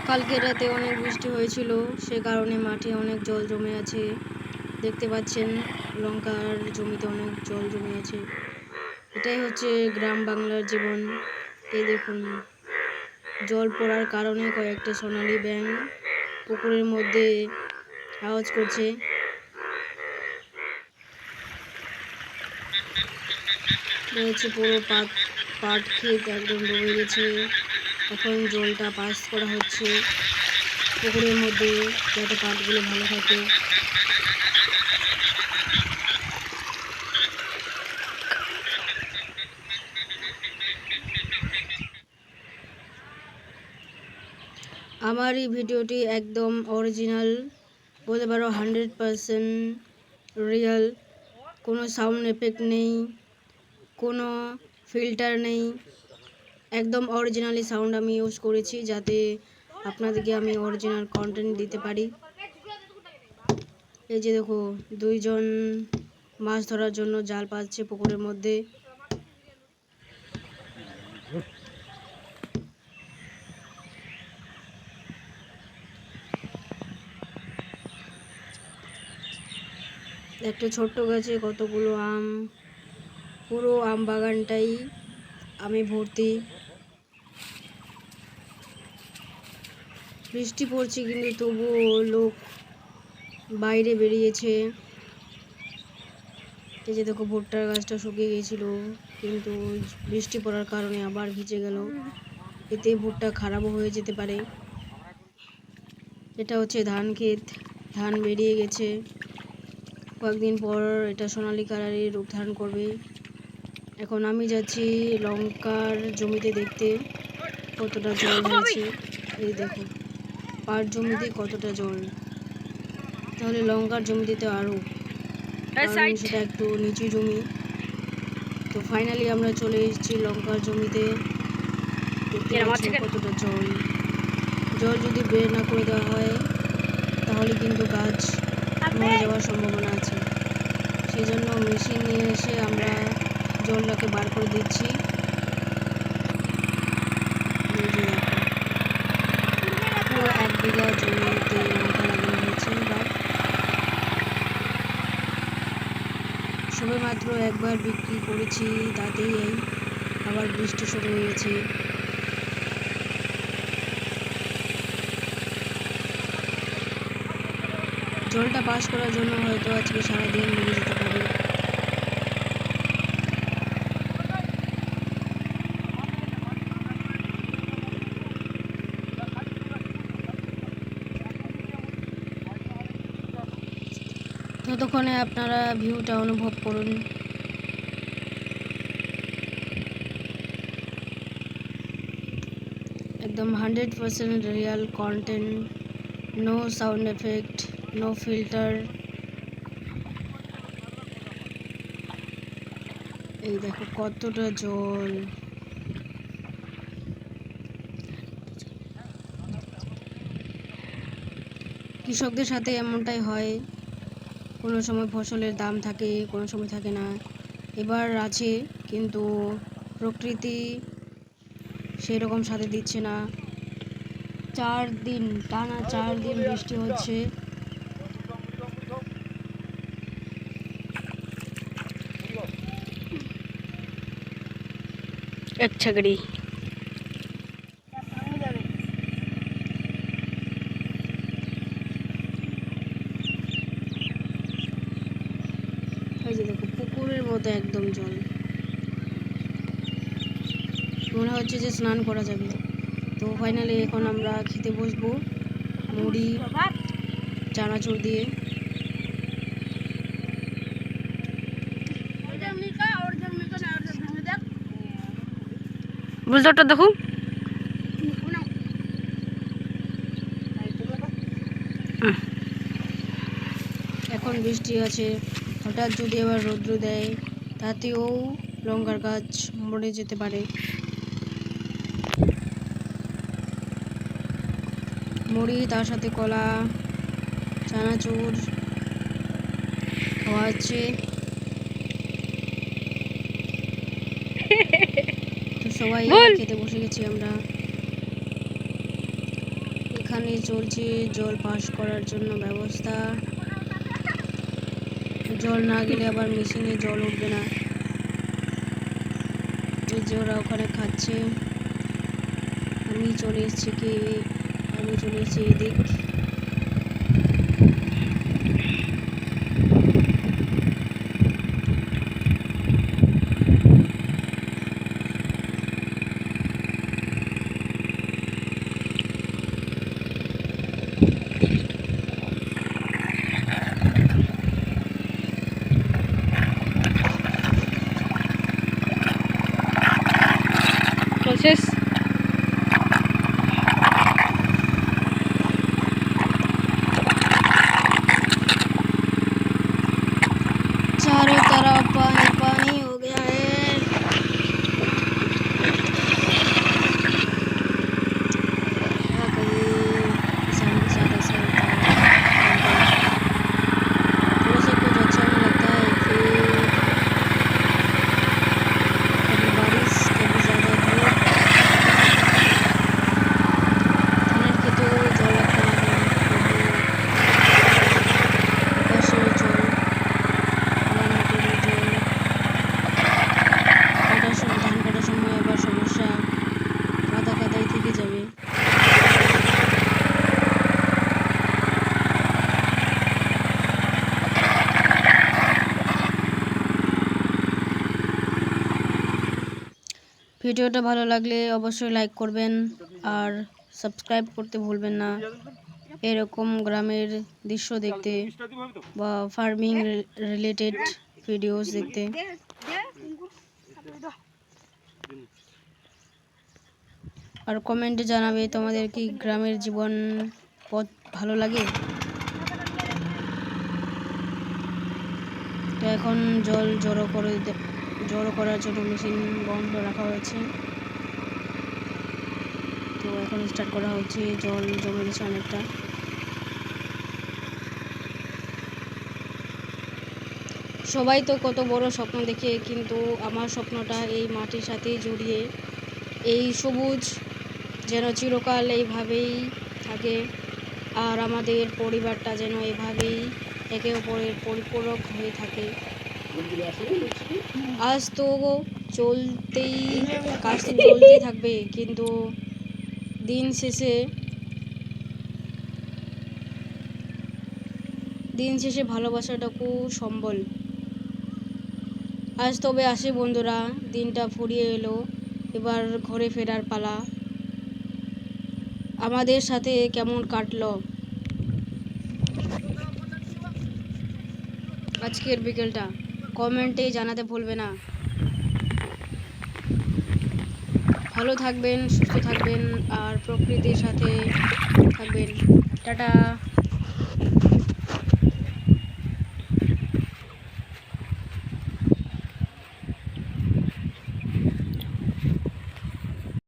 কালকে রাতে অনেক বৃষ্টি হয়েছিল, সে কারণে মাঠে অনেক জল জমে আছে। দেখতে পাচ্ছেন লঙ্কার জমিতে অনেক জল জমে আছে। এটাই হচ্ছে গ্রাম বাংলার জীবন। এই দেখুন, জল পড়ার কারণে কয়েকটা সোনালী ব্যাঙ পুকুরের মধ্যে আওয়াজ করছে। রয়েছে পুরো পাট ক্ষেত একদম ডুবে গেছে। এখন জলটা পাস করা হচ্ছে পুকুরের মধ্যে, যাতে পাটগুলো ভালো থাকে। আমার এই ভিডিওটি একদম অরিজিনাল, বলতে পারো 100% রিয়েল। কোনো সাউন্ড এফেক্ট নেই, কোনো ফিল্টার নেই, একদম অরিজিনালি সাউন্ড আমি ইউজ করেছি, যাতে আপনাদেরকে আমি অরিজিনাল কন্টেন্ট দিতে পারি। এই যে দেখো, দুইজন মাছ ধরার জন্য জাল পাচ্ছে পুকুরের মধ্যে। একটা ছোট্ট গাছে কতগুলো আম, পুরো আম বাগানটাই আমে ভর্তি। বৃষ্টি পড়ছে কিন্তু তবুও লোক বাইরে বেরিয়েছে। এই যে দেখো, ভুট্টার গাছটা শুকিয়ে গিয়েছিল, কিন্তু বৃষ্টি পড়ার কারণে আবার ভিজে গেল। এতে ভুট্টা খারাপও হয়ে যেতে পারে। এটা হচ্ছে ধান ক্ষেত, ধান বেরিয়ে গেছে। কয়েকদিন পর এটা সোনালী কালারের রূপ ধারণ করবে। এখন আমি যাচ্ছি লঙ্কার জমিতে দেখতে কতটা জল হয়েছে। এই দেখো, পাট জমিতে কতটা জল, তাহলে লঙ্কার জমিতে তো আরও, কারণ সেটা একটু নিচু জমি। তো ফাইনালি আমরা চলে এসেছি লঙ্কার জমিতে। দেখতে পাচ্ছি কতটা জল। জল যদি বের না করে দেওয়া হয় তাহলে কিন্তু গাছ মরে যাওয়ার সম্ভাবনা আছে। সেই জন্য মেশিন নিয়ে এসে আমরা জলটাকে বার করে দিচ্ছি। পুরো 1 বিঘা জমিতে লঙ্কা লাগানো হয়েছে। এবার সবে মাত্র একবার বিক্রি করেছি, তাতেই আবার বৃষ্টি শুরু হয়েছে। জলটা পাস করার জন্য হয়তো আজকে সারাদিন লেগে যেতে পারে। ততক্ষণে আপনারা ভিউটা অনুভব করুন। একদম 100% real content, no sound effect, no filter. এই দেখো কতটা জল। কৃষকদের সাথে এমনটাই হয়, কোনো সময় ফসলের দাম থাকে, কোনো সময় থাকে না। এবার আছে, কিন্তু প্রকৃতি সেরকম সাথে দিচ্ছে না। 4 দিন টানা 4 দিন বৃষ্টি হচ্ছে। এক ছাগড়ি এই যে দেখো, পুকুরের মতো একদম জল, মনে হচ্ছে যে স্নান করা যাবে। তো ফাইনালি এখন আমরা খেতে বসবো মুড়ি চানাচুর দিয়ে। বুঝতে দেখো, এখন বৃষ্টি আছে, হঠাৎ যদি আবার রৌদ্র দেয় তাতেও লঙ্কার গাছ মরে যেতে পারে। মুড়ি, তার সাথে কলা, চানাচুর খাওয়া হচ্ছে। তো সবাই খেতে বসে গেছি আমরা। এখানে চলছে জল পাস করার জন্য ব্যবস্থা। জল না গেলে আবার মেশিনে জল উঠবে না। এই যে ওরা ওখানে খাচ্ছে, আমি চলে এসেছি এদিক। প্রসেস चारों तरफ पानी पानी हो गया है। क्या कहिए, किसान के साथ ऐसा होता है। थोड़ा सा कुछ अच्छा नहीं लगता है, फिर कभी बारिश कभी ज़्यादा धूप। धाনের খেতেও জল একটা লাগে, আকাশের জল, ধান কাটার সময় আবার সমস্যা, কাদাই থেকে যাবে। ভিডিওটা ভালো লাগলে অবশ্যই লাইক করবেন আর সাবস্ক্রাইব করতে ভুলবেন না। এরকম গ্রামের দৃশ্য দেখতে বা ফার্মিং রিলেটেড ভিডিওস দেখতে। আর কমেন্টে জানাবে তোমাদের কি গ্রামের জীবন পথ ভালো লাগে। তো এখন জল জড়ো করার জন্য মেশিন বন্ধ রাখা হয়েছে। তো এখন স্টার্ট করা হচ্ছে, জল জমে গেছে অনেকটা। সবাই তো কত বড় স্বপ্ন দেখে, কিন্তু আমার স্বপ্নটা এই মাটির সাথেই জড়িয়ে, এই সবুজ যেন চিরকাল এইভাবেই থাকে, আর আমাদের পরিবারটা যেন এভাবেই একে অপরের পরিপূরক হয়ে থাকে। আজ তো কাজ তো চলতেই থাকবে, কিন্তু দিন শেষে ভালোবাসাটুকু সম্বল। আজ তবে আসি বন্ধুরা, দিনটা ফুরিয়ে এলো, এবার ঘরে ফেরার পালা। আমাদের সাথে কেমন কাটলো আজকের বিকেলটা, কমেন্টে জানাতে ভুলবে না। ভালো থাকবেন, সুস্থ থাকবেন আর প্রকৃতির সাথে থাকবেন। টাটা।